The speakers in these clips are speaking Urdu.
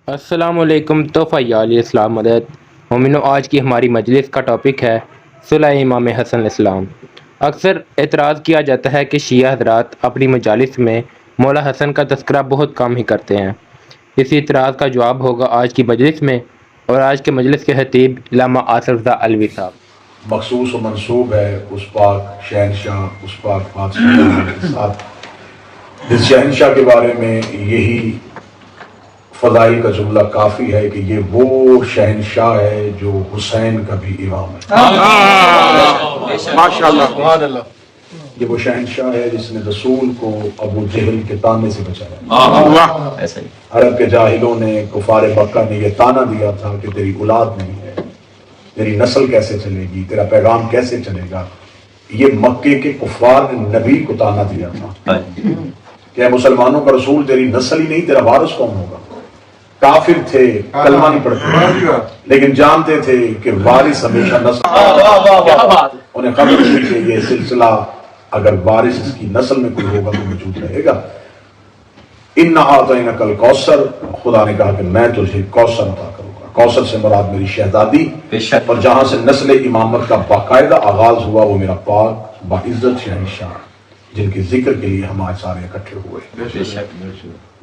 السلام علیکم تو فیال اسلام مدد مومنو، آج کی ہماری مجلس کا ٹاپک ہے صلح امام حسن علیہ السلام۔ اکثر اعتراض کیا جاتا ہے کہ شیعہ حضرات اپنی مجالس میں مولا حسن کا تذکرہ بہت کم ہی کرتے ہیں۔ اسی اعتراض کا جواب ہوگا آج کی مجلس میں، اور آج کے مجلس کے خطیب علامہ آصف رضا علوی صاحب۔ مخصوص و منصوب ہے اس پاک شہنشاہ، اس پاک بادشاہ کے ساتھ۔ اس شہنشاہ کے بارے میں یہی فضائل کا جملہ کافی ہے کہ یہ وہ شہنشاہ ہے جو حسین کا بھی امام ہے۔ ماشاءاللہ۔ یہ وہ شہنشاہ ہے جس نے رسول کو ابو جہل کے تانے سے بچایا۔ عرب کے جاہلوں نے، کفار مکہ نے یہ تانا دیا تھا کہ تیری اولاد نہیں ہے، تیری نسل کیسے چلے گی، تیرا پیغام کیسے چلے گا۔ یہ مکے کے کفار نے نبی کو تانا دیا تھا کہ اے مسلمانوں کا رسول، تیری نسل ہی نہیں، تیرا وارث کون ہوگا۔ کافر تھے، کلمہ نہیں پڑھتے، لیکن جانتے تھے کہ وارث ہمیشہ نسل۔ انہیں خبر تھی کہ یہ سلسلہ اگر وارث اس کی نسل میں کوئی ہوگا تو موجود رہے گا۔ اِنَّا أَعْطَيْنَاكَ الْكَوْثَرَ، خدا نے کہا کہ میں تجھے کوثر عطا کروں گا۔ کوثر سے مراد میری شہزادی، اور جہاں سے نسل امامت کا باقاعدہ آغاز ہوا وہ میرا پاک باعزت شہنشاہ، جن کے ذکر کے لیے ہم آج سارے اکٹھے ہوئے۔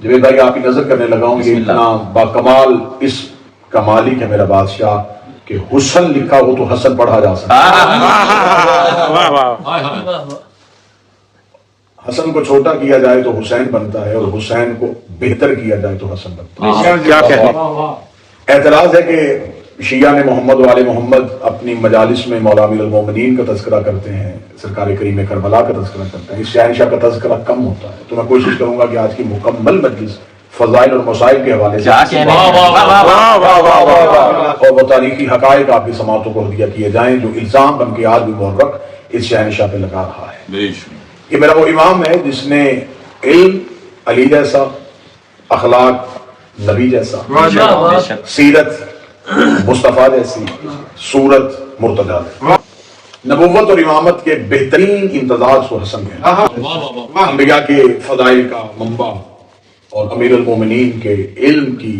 جوید بھائی، آپ کی نظر کرنے لگا ہوں کہ اتنا باکمال اس کمالی ہے میرا بادشاہ کہ حسن لکھا ہو تو حسن پڑھا جا سکتا ہے۔ حسن کو چھوٹا کیا جائے تو حسین بنتا ہے، اور حسین کو بہتر کیا جائے تو حسن بنتا ہے۔ کیا کہتے؟ اعتراض ہے کہ شیعہ نے محمد و آل محمد اپنی مجالس میں مولا امیر المومنین کا تذکرہ کرتے ہیں، سرکار کریم کربلا کا تذکرہ کرتے ہیں، اس شہنشاہ کا تذکرہ کم ہوتا ہے۔ تو میں کوشش کروں گا کہ آج کی مکمل مجلس فضائل اور مسائل کے حوالے سے اور وہ تاریخی حقائق آپ کی سماعتوں کو ہدیہ کیے جائیں جو الزام بن کے آج بھی مورخ اس شہنشاہ پہ لگا رہا ہے۔ یہ میرا وہ امام ہے جس نے علم علی جیسا، اخلاق نبی جیسا، سیرت مصطفیٰ جیسی، صورت مرتضیٰ جیسی، نبوت اور امامت کے بہترین امتزاج کو حسن ہے۔ انبیاء کے فضائل کا منبع اور امیر المومنین کے علم کی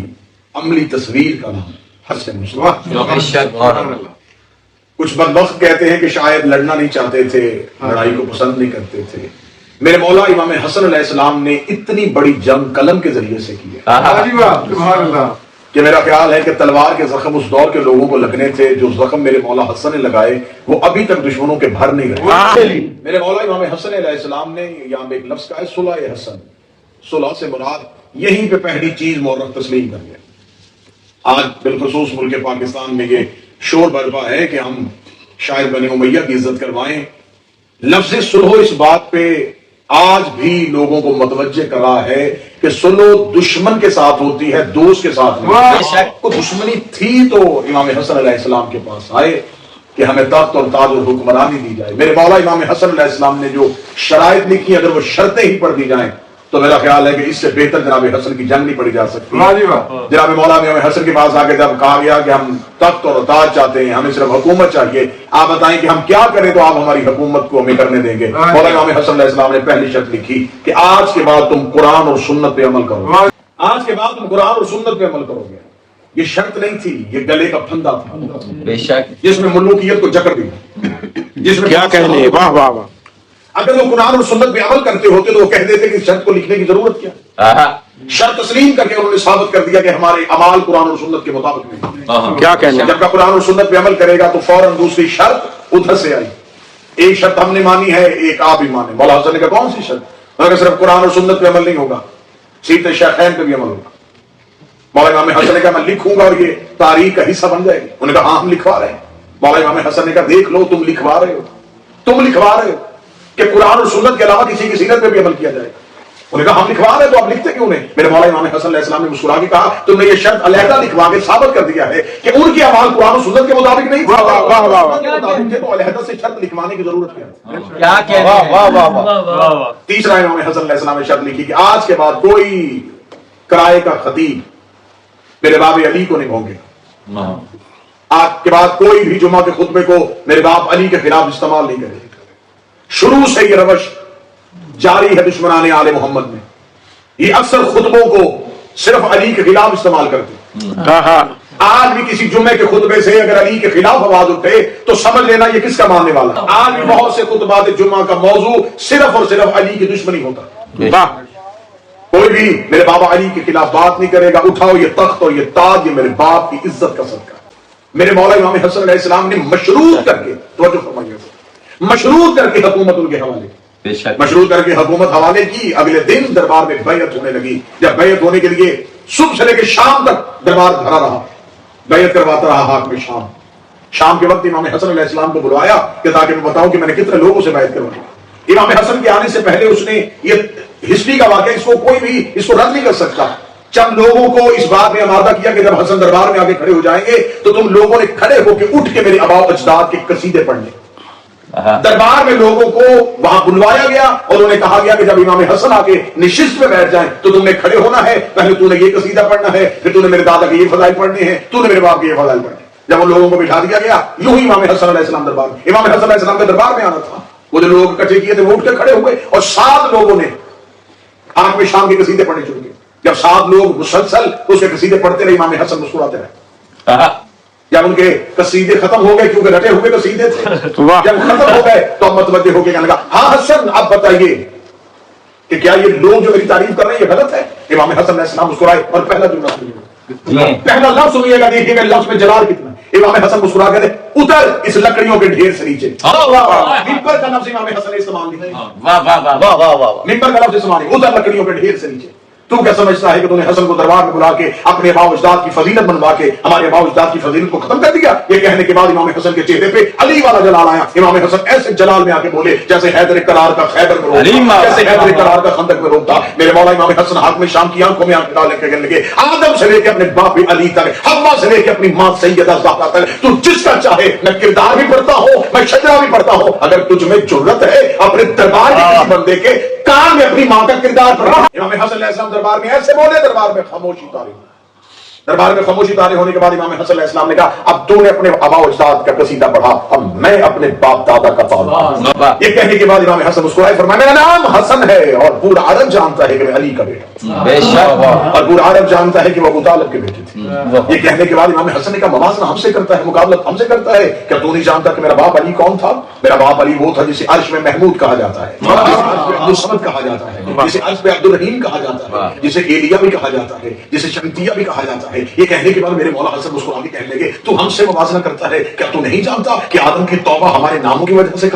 عملی تصویر کا نام حسن مصطفیٰ۔ کچھ بدبخت کہتے ہیں کہ شاید لڑنا نہیں چاہتے تھے، لڑائی کو پسند نہیں کرتے تھے۔ میرے مولا امام حسن علیہ السلام نے اتنی بڑی جنگ قلم کے ذریعے سے کی ہے کہ میرا خیال ہے کہ تلوار کے زخم اس دور کے لوگوں کو لگنے تھے، جو زخم میرے مولا حسن نے لگائے وہ ابھی تک دشمنوں کے بھر نہیں رہے۔ میرے مولا امام حسن علیہ السلام نے یہاں پہ ایک لفظ کہا ہے صلح حسن۔ صلح سے مراد یہیں پہ پہلی چیز مورخ تسلیم کر گئے۔ آج بالخصوص ملک پاکستان میں یہ شور برپا ہے کہ ہم شاید بنی امیہ کی عزت کروائیں۔ لفظ صلح اس بات پہ آج بھی لوگوں کو متوجہ کرا ہے کہ صلح دشمن کے ساتھ ہوتی ہے، دوست کے ساتھ نہیں۔ کو دشمنی تھی تو امام حسن علیہ السلام کے پاس آئے کہ ہمیں تخت اور تاج اور حکمرانی دی جائے۔ میرے مولا امام حسن علیہ السلام نے جو شرائط لکھی، اگر وہ شرطیں ہی پڑھ دی جائیں تو میرا خیال ہے کہ اس سے بہتر جناب حسن کی جنگ نہیں پڑی جا سکتی۔ جناب مولا امام حسن کے پاس آ کے جب کہا گیا کہ ہم تخت اور تاج چاہتے ہیں، ہمیں صرف حکومت چاہیے، آپ بتائیں کہ ہم کیا کریں تو آپ ہماری حکومت کو ہمیں کرنے دیں گے۔ مولا امام حسن علیہ السلام نے پہلی شرط لکھی کہ آج کے بعد تم قرآن اور سنت پہ عمل کرو گے۔ آج کے بعد تم قرآن اور سنت پہ عمل کرو گے۔ یہ شرط نہیں تھی، یہ گلے کا پھندا تھا بے شک، جس میں ملوکیت کو جکڑ دیا، جس میں کیا کہنے؟ واہ واہ واہ۔ اگر وہ قرآن اور سنت پہ عمل کرتے ہوتے تو وہ کہہ دیتے کہ اس شرط کو لکھنے کی ضرورت کیا۔ شرط تسلیم کر کے انہوں نے ثابت کر دیا کہ ہمارے اعمال قرآن اور سنت کے مطابق نہیں۔ کیا کہنے؟ جب کا قرآن اور سنت پہ عمل کرے گا تو فوراً دوسری شرط ادھر سے آئی۔ ایک شرط ہم نے مانی ہے، ایک آپ ہی مانے۔ مولا حسن نے کہا کون سی شرط؟ اگر صرف قرآن اور سنت پہ عمل نہیں ہوگا، سیرت شیخین پہ بھی عمل ہوگا۔ مولا امام حسن نے کہا میں لکھوں گا اور یہ تاریخ کا حصہ بن جائے گی۔ انہوں نے کہا ہاں ہم لکھوا رہے ہیں۔ مولا امام حسن نے کہا دیکھ لو، تم لکھوا رہے ہو کہ قرآن اور سنت کے علاوہ کسی کی سیرت پہ بھی عمل کیا جائے گا۔ انہوں نے کہا ہم لکھوا رہے ہیں تو آپ لکھتے کیوں نہیں؟ میرے مولا امام حسن علیہ السلام نے مسکرا کے کہا تم نے یہ شرط علیحدہ لکھوا کے ثابت کر دیا ہے کہ ان کے اعمال قرآن اور سنت کے مطابق نہیں تھے، تو علیحدہ سے شرط لکھوانے کی ضرورت کیا؟ تیسرا امام حسن علیہ السلام نے شرط لکھی کہ آج کے بعد کوئی کرائے کا خطیب میرے باب علی کو نہیں بھونگے۔ آج کے بعد کوئی بھی جمعہ کے خطبے کو میرے باپ علی کے خلاف استعمال نہیں کرے۔ شروع سے یہ روش جاری ہے دشمنان آل محمد میں۔ یہ اکثر خطبوں کو صرف علی کے خلاف استعمال کرتے. آج بھی کسی جمعے کے خطبے سے اگر علی کے خلاف آواز اٹھے تو سمجھ لینا یہ کس کا ماننے والا. آج بھی بہت سے خطبات جمعہ کا موضوع صرف اور صرف علی کی دشمنی ہوتا. کوئی بھی میرے بابا علی کے خلاف بات نہیں کرے گا. اٹھاؤ یہ تخت اور یہ تاج، یہ میرے باپ کی عزت کا صدقہ. میرے مولا امام حسن علیہ السلام نے مشروط کر کے، توجہ فرمائیے، مشروط کر کے حکومت ان کے حوالے کی، مشروط کر کے حکومت حوالے کی. اگلے دن دربار میں بیعت ہونے لگی. جب بیعت ہونے کے لیے صبح سے لے کے شام تک دربار بھرا رہا، بیعت کرواتا رہا حاکم شام. شام کے وقت امام حسن علیہ السلام کو بلوایا کہ تاکہ میں بتاؤں کہ میں نے کتنے لوگوں سے بیعت کروائی. امام حسن کے آنے سے پہلے اس نے، یہ ہسٹری کا واقعہ، اس کو کوئی بھی اس کو رد نہیں کر سکتا، چند لوگوں کو اس بات میں آمادہ کیا کہ جب حسن دربار میں آگے کھڑے ہو جائیں گے تو تم لوگوں نے کھڑے ہو کے اٹھ کے میرے آباء و اجداد کے قصیدے پڑھنے. دربار میں لوگوں کو وہاں بلوایا گیا اور انہیں کہا گیا کہ جب امام حسن آ کے نشست میں بیٹھ جائیں تو تم نے کھڑے ہونا ہے. پہلے تو نے یہ قصیدہ پڑھنا ہے، پھر تو نے میرے دادا کے یہ فضائل پڑھنے ہیں، تو نے میرے باپ کے یہ فضائل پڑھنے. جب ان لوگوں کو بٹھا دیا گیا، یوں ہی امام حسن علیہ السلام دربار میں، امام حسن علیہ السلام کے دربار میں آنا تھا. وہ جو لوگ اکٹھے کیے تھے وہ اٹھ کے کھڑے ہوئے اور 7 لوگوں نے آنکھ میں شام کے قصیدے پڑھنے شروع کیے. جب 7 لوگ مسلسل اس کے قصیدے پڑھتے رہے، امام حسن مسکراتے رہے. جب ان کے قصیدے ختم ہو گئے، کیونکہ رٹے ہوئے قصیدے تھے، جب ختم ہو گئے تو اب متوجہ ہو کے کہنے لگا، ہاں حسن اب بتائیے کہ کیا یہ لوگ جو میری تعریف کر رہے ہیں یہ غلط ہے؟ امام حسن علیہ السلام مسکرائے اور پہلا جملہ سنیے، پہلا لفظ سنیے گا، دیکھیے گا لفظ میں جلال کتنا. امام حسن مسکرا کہتے اتر اس لکڑیوں کے ڈھیر سے نیچے. ممبر کا لفظ امام حسن نے استعمال کیا، ممبر کا لفظ استعمال کیا، اتر لکڑیوں کے ڈھیر سے نیچے. تو کیا سمجھتا ہے کہ تو نے حسن کو دربار میں بلا کے اپنے آباء و اجداد کی فضیلت بنوا کے ہمارے آباء و اجداد کی فضیلت کو ختم کر دیا؟ یہ کہنے کے بعد امام حسن کے چہرے پہ علی والا جلال آیا. امام حسن ایسے جلال میں آ کے بولے جیسے حیدر کرار کا خیبر میں روکتا، جیسے حیدر کرار کا خندق میں روکتا. میرے مولا امام حسن حاکم شام کی آنکھوں میں آنکھ ڈال کے کہنے لگے، آدم سے لے کے اپنے باپ علی تک، حوا سے لے کے اپنی ماں سیدہ زہرا تک، تو جس کا چاہے، میں کردار بھی پڑھتا ہوں، میں شجرا بھی پڑھتا ہوں. اگر تجھ میں جرت ہے اپنے دربار کے کسی بندے کے کان میں اپنی ماں کا کردار پڑھا. امام حسن علیہ السلام دربار میں ایسے بولے، دربار میں خاموشی طاری. دربار میں خاموشی طاری ہونے کے بعد امام حسن علیہ السلام نے کہا، اب تو نے اپنے آباء و اجداد کا قصیدہ پڑھا، اب میں اپنے باپ دادا کا پڑھا. یہ کہنے کے بعد امام حسن مسکرائے، فرمایا میرا نام حسن ہے اور پورا عرب جانتا ہے کہ میں علی کا بیٹا ہوں، اور پورا عرب جانتا ہے کہ وہ ابو طالب کے بیٹے تھے. یہ کہنے کے بعد امام حسن نے کہا، موازنہ ہم سے کرتا ہے، مقابلہ ہم سے کرتا ہے، کیا تو نہیں جانتا کہ میرا باپ علی کون تھا؟ میرا باپ علی وہ تھا جسے عرش میں محمود کہا جاتا ہے، جسے عبد الصمد کہا جاتا ہے، جسے عرش میں عبد الرحیم کہا جاتا ہے، جسے ایلیا بھی کہا جاتا ہے، جسے شمتیہ بھی کہا جاتا ہے. یہ کہنے کے بعد میرے مولا حسن مسکرا کے کہنے لگے، تو ہم سے موازنہ کرتا ہے، کیا تو نہیں جانتا کہ آدم کی توبہ ہمارے ناموں کی وجہ سے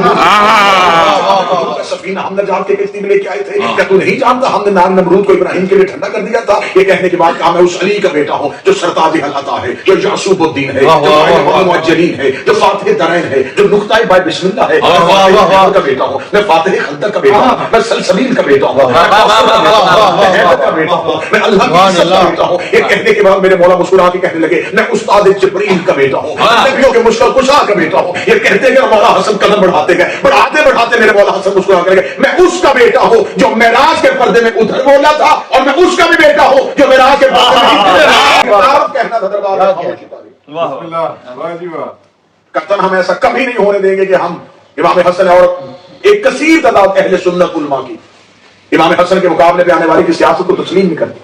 سفینہ ہم نجات کے کشتی میں لے کے آئے تھے؟ کیا تو نہیں جانتا ہم نے نار نمرود کو ابراہیم کے لیے ٹھنڈا کر دیا تھا؟ یہ کہنے کے بعد کہا، میں اس علی کا بیٹا ہوں جو سرتاج العطا ہے، جو یعصوب الدین ہے، جو معجلین ہے، جو فاتح درین ہے، جو نقطہ بائے بسم اللہ ہے. میں کا بیٹا ہوں، میں فاتح خندق کا بیٹا ہوں، میں سلسبیل کا بیٹا ہوں، میں حیدر کا بیٹا ہوں، میں اللہ کا بیٹا ہوں. یہ کہنے کے بعد میرے مولا مسکرا کے کہنے لگے، میں استاد جبرائیل کا بیٹا ہوں، نبیوں کے مشکل کشا کا بیٹا ہوں. یہ کہتے گئے مولا حسن قدم بڑھاتے گئے، بڑھاتے میرے مولا حسن مسکرا کے گئے، میں اس کا بیٹا ہوں جو معراج کے پردے میں ادھر بولا تھا، اور میں اس کا بھی بیٹا ہوں جو معراج کے پردے میں کہنا تھا. دربار قطعاً ہم ایسا کبھی نہیں ہونے دیں گے کہ ہم امام حسن اور ایک کثیر تعداد اہل سنت علماء کی امام حسن کے مقابلے پہ آنے والی کی سیاست کو تسلیم نہیں کرتی.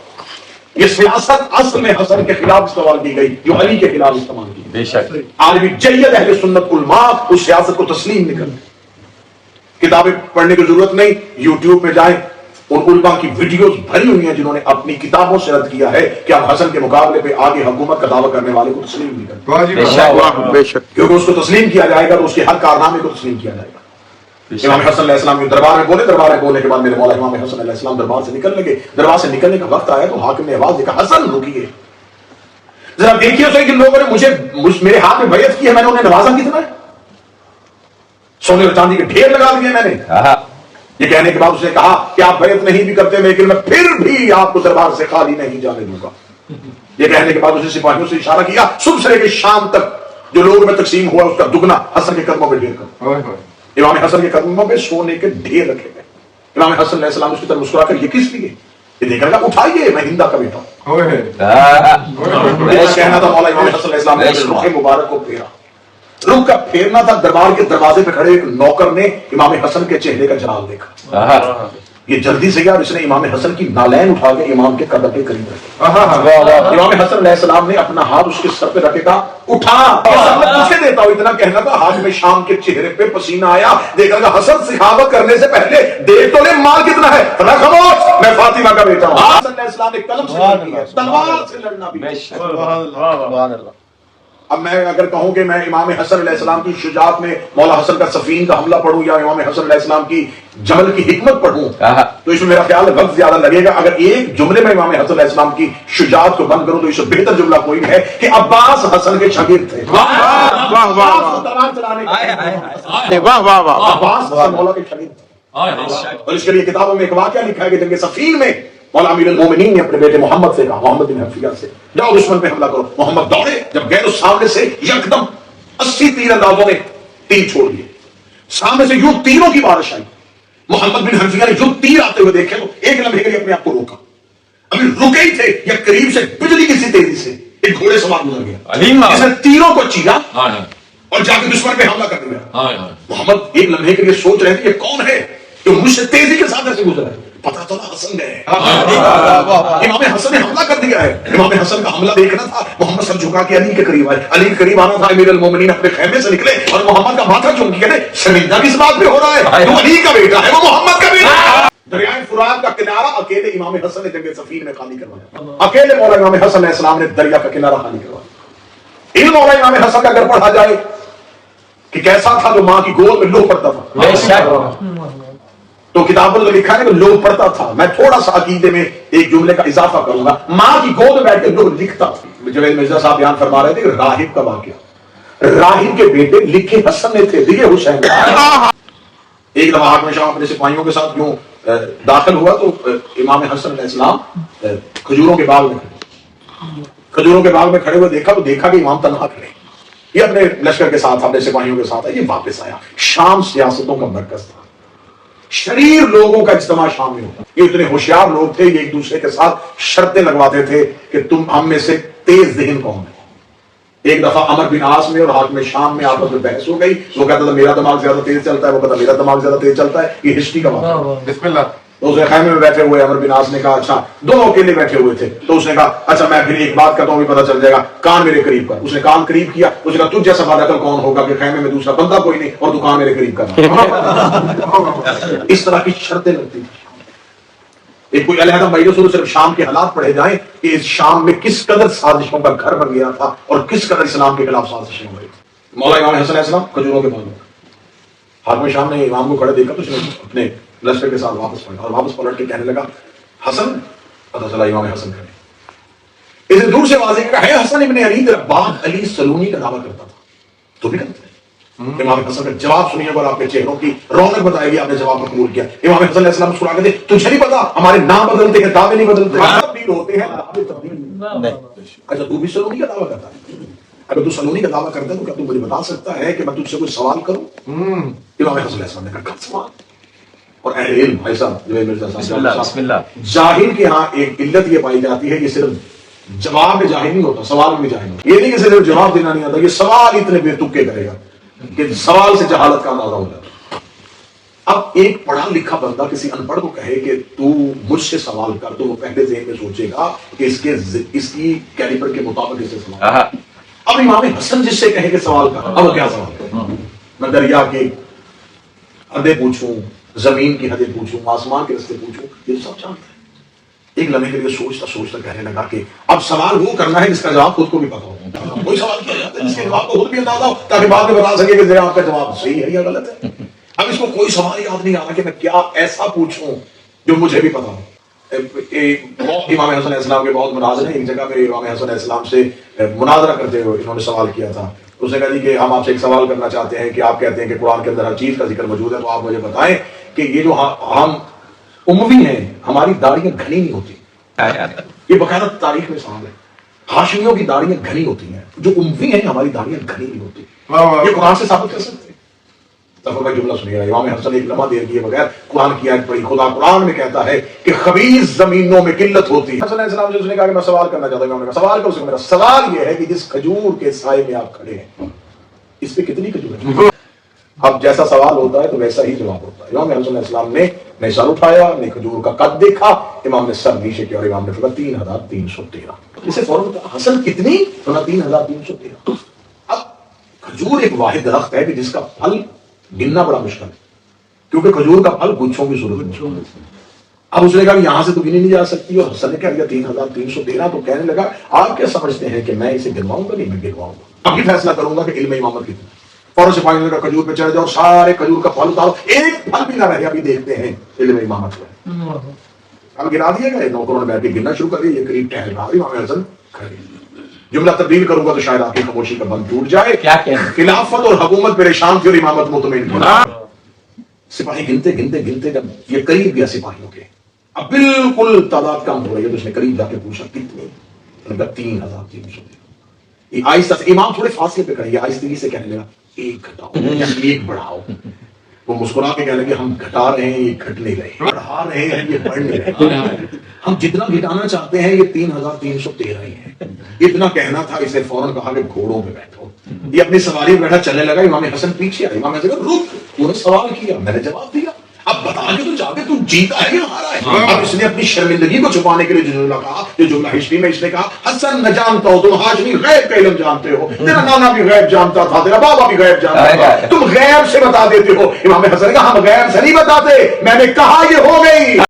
یہ سیاست اصل میں حسن کے خلاف استعمال کی گئی جو علی کے خلاف استعمال کی. بے شک آج بھی جید اہل سنت علماء اس سیاست کو تسلیم نہیں کرتے. کتابیں پڑھنے کی ضرورت نہیں، یوٹیوب میں جائیں، ان علماء کی ویڈیوز بھری ہوئی ہیں جنہوں نے اپنی کتابوں سے رد کیا ہے کہ اب حسن کے مقابلے پہ آگے حکومت کا دعویٰ کرنے والے کو تسلیم نہیں کرتے. بے شک کیونکہ اس کو تسلیم کیا جائے گا تو اس کے ہر کارنامے کو تسلیم کیا جائے گا. امام حسن علیہ السلام دربار میں بولے، دربار میں بولنے کے بعد میرے مولا امام حسن علیہ السلام دربار سے نکلنے لگے. دربار سے نکلنے کا وقت آیا تو حاکم نے آواز دیکھا، حسن رکیے، ذرا دیکھیے اسے کہ لوگوں نے میرے ہاتھ میں بیعت کی ہے، میں نے انہیں نوازا کتنا ہے، سونے اور چاندی کے ڈھیر لگا دیے میں نے. یہ کہنے کے بعد اس نے کہا کہ آپ بیعت نہیں بھی کرتے لیکن میں پھر بھی آپ کو دربار سے خالی نہیں جانے دوں گا. یہ کہنے کے بعد اس نے سپاہیوں سے اشارہ کیا، صبح سے لے کے شام تک جو لوگ میں تقسیم ہوا اس کا دگنا حسن کے قدموں پہ ڈھیر کر. امام حسن کے قدموں پہ سونے کے ڈھیر رکھے گئے. امام حسن علیہ السلام اس کی طرف مسکرا کر، یہ کس لیے؟ یہ دیکھنے لگا، اٹھائیے میں ہندا کا بیٹا ہوں. کہنا تھا مولا امام حسن علیہ السلام نے رخ مبارک کو پھیرا. رخ کا پھیرنا تھا. دربار کے دروازے پہ کھڑے ایک نوکر نے امام حسن کے چہرے کا جلال دیکھا. یہ جلدی سے گیا اور اس نے امام حسن کی نالین اٹھا کے امام کے قدم کے قریب رکھا. امام حسن علیہ السلام نے اپنا ہاتھ اس کے سر پہ رکھے کہا اٹھا. تجھے دیتا ہوں اتنا کہنا تھا. ہاتھ میں شام کے چہرے پہ پسینہ آیا. دیکھا کہ حسن سخاوت کرنے سے پہلے دیکھ تو لے مال کتنا ہے. خاموش, میں فاطمہ کا بیٹا ہوں. حسن علیہ السلام نے قلم سے لڑنا ہے, تلوار سے لڑنا بھی. سبحان اللہ. اب میں اگر کہوں کہ میں امام حسن علیہ السلام کی شجاعت میں مولا حسن کا سفین کا حملہ پڑھوں یا امام حسن علیہ السلام کی جمل کی حکمت پڑھوں تو اس میں میرا خیال وقت زیادہ لگے گا. اگر ایک جملے میں امام حسن علیہ السلام کی شجاعت کو بند کروں تو اس سے بہتر جملہ کوئی ہے کہ عباس حسن کے شاگرد تھے. عباس حسن مولا کے شاگرد تھے. اور اس کے لیے کتابوں میں ایک واقعہ لکھا ہے کہ جنگ صفین میں مولا امیر المومنین نے اپنے بیٹے محمد سے کہا, محمد بن حنفیہ سے, جاؤ دشمن پہ حملہ کرو. محمد دوڑے. جب گئے تو سامنے سے یکدم 80 تیر اندازوں نے تیر چھوڑ دیے. سامنے سے یوں تیروں کی بارش آئی. محمد بن حنفیہ نے یوں تیر آتے ہوئے دیکھے تو ایک لمحے کے لیے اپنے آپ کو روکا. ابھی رکے ہی تھے یا قریب سے بجلی کسی تیزی سے ایک گھوڑے سوار گزر گیا. اس نے تیروں کو چیرا اور جا کے دشمن پہ حملہ کر دیا. محمد ایک لمحے کے لیے سوچ رہے تھے یہ کون ہے کہ مجھ سے تیزی کے ساتھ ایسے گزرا ہے. پتا چلا حسن گئے. امام حسن نے حملہ کر دیا ہے. امام حسن کا حملہ دیکھنا تھا. محمد سر جھکا کے علی کے قریب آئے. علی کے قریب آنا تھا. امیر المومنین اپنے خیمے سے نکلے اور محمد کا ماتھا چوم کے کہتے شرمندہ کس بات پہ ہو رہا ہے, تو علی کا بیٹا ہے, وہ محمد کا بیٹا ہے. دریائے فرات کا کنارہ اکیلے امام حسن نے جنگ صفین میں خالی کروایا. اکیلے مولا امام حسن علیہ السلام نے دریا کا کنارہ خالی کروایا. علم مولا امام حسن کا اگر پڑھا جائے کہ کیسا تھا جو ماں کی گود میں لوہ پڑتا تھا تو کتابوں میں لکھا ہے کہ لوہ پڑتا تھا. میں تھوڑا سا عقیدے میں ایک جملے کا اضافہ کروں گا. ماں کی گود میں بیٹھ کے لوہ لکھتا. جوید مرزا صاحب بیان فرما رہے تھے کہ راہب کا واقعہ, راہب کے بیٹے لکھے حسن نے تھے, دیے حسین. ایک دفعہ حاکم شاہ اپنے سپاہیوں کے ساتھ یوں داخل ہوا تو امام حسن علیہ السلام کھجوروں کے باغ میں کھڑے ہوئے دیکھا تو دیکھا کہ امام تنہا کھڑے. یہ اپنے لشکر کے ساتھ اپنے سپاہیوں کے ساتھ یہ واپس آیا. شام سیاستوں کا مرکز تھا. شریر لوگوں کا اجتماع شام میں ہوتا. یہ اتنے ہوشیار لوگ تھے, یہ ایک دوسرے کے ساتھ شرطیں لگواتے تھے کہ تم ہم میں سے تیز ذہن کون ہے. ایک دفعہ عمر بن عاص میں اور حاکم شام میں آپس میں بحث ہو گئی. وہ کہتا تھا میرا دماغ زیادہ تیز چلتا ہے, وہ کہتا میرا دماغ زیادہ تیز چلتا ہے. یہ ہسٹری کا واقعہ. بسم اللہ. تو اس نے خیمے میں بیٹھے ہوئے عمر بن عاص نے کہا اچھا, دونوں اکیلے بیٹھے ہوئے تھے تو اس نے کہا اچھا میں پھر ایک بات کرتا ہوں بھی پتہ چل جائے گا, کان میرے قریب کر. اس نے کان قریب کیا. اس نے کہا تجھ جیسا بادل کون ہوگا کہ خیمے میں دوسرا بندہ کوئی نہیں اور تو کان میرے قریب کرنا. اس طرح کی شرطیں لگتی تھی. ایک کوئی علیحدہ مجلس ہو صرف شام کے حالات پڑھے جائیں کہ اس شام میں کس قدر سازشوں کا گھر بن گیا تھا اور کس قدر اسلام کے خلاف سازشیں ہو رہی تھی. مولا امام حسن علیہ السلام کھجوروں کے باغ میں, حاکم شام نے امام کو کھڑے دیکھا تو اس نے اپنے لشکر کے ساتھ واپس پلٹا اور واپس پلٹ کے کہنے لگا حسن. پتہ چلا امام حسن کھڑے. اسے دور سے واضح کہا ہے حسن ابن علی تیرا باپ علی سلونی کا دعویٰ کرتا تھا, تو بھی کرتا ہے. امام حسن کا جواب سنیے اور آپ کے چہروں کی رونق بتائے گی آپ نے جواب کو قبول کیا. امام حسن علیہ السلام مسکرا کے تجھے نہیں پتا ہمارے نام بدلتے ہیں دعوے نہیں بدلتے, تبدیل ہوتے ہیں دعوے تبدیل نہیں. اچھا تو بھی سلونی کا دعویٰ کرتا ہے. اگر تو سلونی کا دعویٰ کرتا ہے تو کیا تو مجھے بتا سکتا ہے کہ میں تجھ سے کوئی سوال کروں. امام حسن علیہ السلام نے کہا سوال. اور اہل علم بھائی صاحب جوید مرزا صاحب جاہل کے ہاں ایک علت یہ پائی جاتی ہے کہ صرف جواب میں جاہل نہیں ہوتا, سوال میں جاہل ہوتا. یہ نہیں کہ صرف جواب دینا نہیں آتا, یہ سوال اتنے بے تکے کرے گا کہ سوال سے جہالت کا اندازہ ہو جاتا. اب ایک پڑھا لکھا بندہ کسی ان پڑھ کو کہے کہ تو مجھ سے سوال کر تو وہ پہلے ذہن میں سوچے گا کہ اس کی کیلیبر کے مطابق اس سے سوال. اب امام حسن جس سے کہے کہ سوال کر, اب وہ کیا سوال کرے. میں دریا کی حدیں پوچھوں, زمین کی حدیں پوچھوں, آسمان کے رستے پوچھوں, یہ تو سب جانتا ہے. ایک لمحے کے لیے سوچتا کہنے لگا کہ اب سوال وہ کرنا ہے جس کا جواب خود کو بھی پتا ہو. کوئی سوال کیا جاتا ہے جس کے جواب کو خود بھی اندازہ ہو تاکہ بعد میں بتا سکے کہ آپ کا جواب صحیح ہے یا غلط ہے. اب اس کو کوئی سوال یاد نہیں آ رہا کہ میں کیا ایسا پوچھوں جو مجھے بھی پتا ہو. امام حسن علیہ السلام کے بہت مناظر ہیں. ایک جگہ پہ امام حسن علیہ السلام سے مناظرہ کرتے ہوئے انہوں نے سوال کیا تھا. اس نے کہا جی کہ ہم آپ سے ایک سوال کرنا چاہتے ہیں کہ آپ کہتے ہیں کہ قرآن کے اندر ہر چیز کا ذکر موجود ہے, تو آپ مجھے بتائیں کہ یہ جو ہم اموی ہیں ہماری داڑیاں گھنی نہیں ہوتی. یہ باقاعدہ تاریخ میں سوال ہے. ہاشمیوں کی داڑیاں گھنی ہوتی ہیں, جو اموی ہیں ہماری داڑیاں گھنی نہیں ہوتی. یہ قرآن سے ثابت کر سکتے ہیں. تفر جملہ سنیے, امام حسن ایک لمحہ دیر کیے بغیر قرآن کی آیت پڑھی. خدا قرآن میں کہتا ہے کہ خبیث زمینوں میں قلت ہوتی ہے. حسن علیہ السلام سے اس نے کہا کہ میں سوال کرنا چاہتا ہوں. سوال کرو. میرا سوال یہ ہے کہ جس کھجور کے سائے میں آپ کھڑے ہیں اس پہ کتنی کھجور ہے؟ اب جیسا سوال ہوتا ہے تو ویسا ہی جواب ہوتا ہے. امام حسن علیہ السلام نے سر اٹھایا, نے کھجور کا قد دیکھا, امام نے سر نیچے کیا اور امام نے فرمایا 3313. اسے فوراً حسن کتنی؟ 3313. اب کھجور ایک واحد درخت ہے کہ جس کا پھل گننا بڑا مشکل ہے, کیونکہ کھجور کا پھل گچھوں کی صورت میں. اب اس نے کہا یہاں سے تو گنی نہیں جا سکتی, اور حسن نے کہا 3313. تو کہنے لگا آپ کیا سمجھتے ہیں کہ میں اسے گنواؤں گا؟ نہیں, میں گنواؤں گا. اب یہ فیصلہ کروں گا کہ علم امامت کتنا. فوراً سپاہی نے کہا کھجور پہ چڑھ جاؤ, سارے کھجور کا پھل اتارو, ایک پھل بھی نہ رہے. ابھی دیکھتے ہیں علم امامت کا. اب گنا دیا گیا, نوکروں نے بیٹھ کے گننا شروع کر دیا. یہ قریب ٹہل رہا, امام حسن کھڑے. جملہ تبدیل کروں گا تو شاید آپ کی خاموشی کا بند ٹوٹ جائے. خلافت اور حکومت پریشان تھی اور امامت مطمئن تھی. سپاہی گنتے گنتے گنتے جب یہ قریب گیا سپاہیوں کے, اب بالکل تعداد کم ہو رہی ہے, تو اس نے قریب جا کے پوچھا کتنے؟ 3313. یہ آہستہ سے, امام تھوڑے فاصلے پہ کھڑے, آہستگی سے کہنے لگا ایک گھٹاؤ یا ایک بڑھاؤ. وہ مسکرا کے کہنے لگے ہم گھٹا رہے ہیں, یہ گھٹ نہیں رہے, بڑھا رہے ہیں, یہ بڑھ نہیں رہے. ہم جتنا گھٹانا چاہتے ہیں یہ 3313 ہی ہے. اتنا کہنا تھا, اس نے فوراً کہا کہ گھوڑوں پہ بیٹھو. یہ اپنی سواری میں بیٹھا چلنے لگا. امام حسن پیچھے آئے. امام حسن کہا رک, تو نے سوال کیا, میں نے جواب دیا, اب بتا کے تو جا کے تم جیتا ہے یا ہارا ہے. اب اس نے اپنی شرمندگی کو چھپانے کے لیے جو جملہ کہا, جو جملہ ہسٹری میں اس نے کہا حسن نہ جانتا ہو تم ہاشمی غیب کا علم جانتے ہو, تیرا نانا بھی غیب جانتا تھا, تیرا بابا بھی غیب جانتا تھا, تم غیب سے بتا دیتے ہو. امام حسن نے کہا ہم غیب سے نہیں بتاتے, میں نے کہا یہ ہو گئی.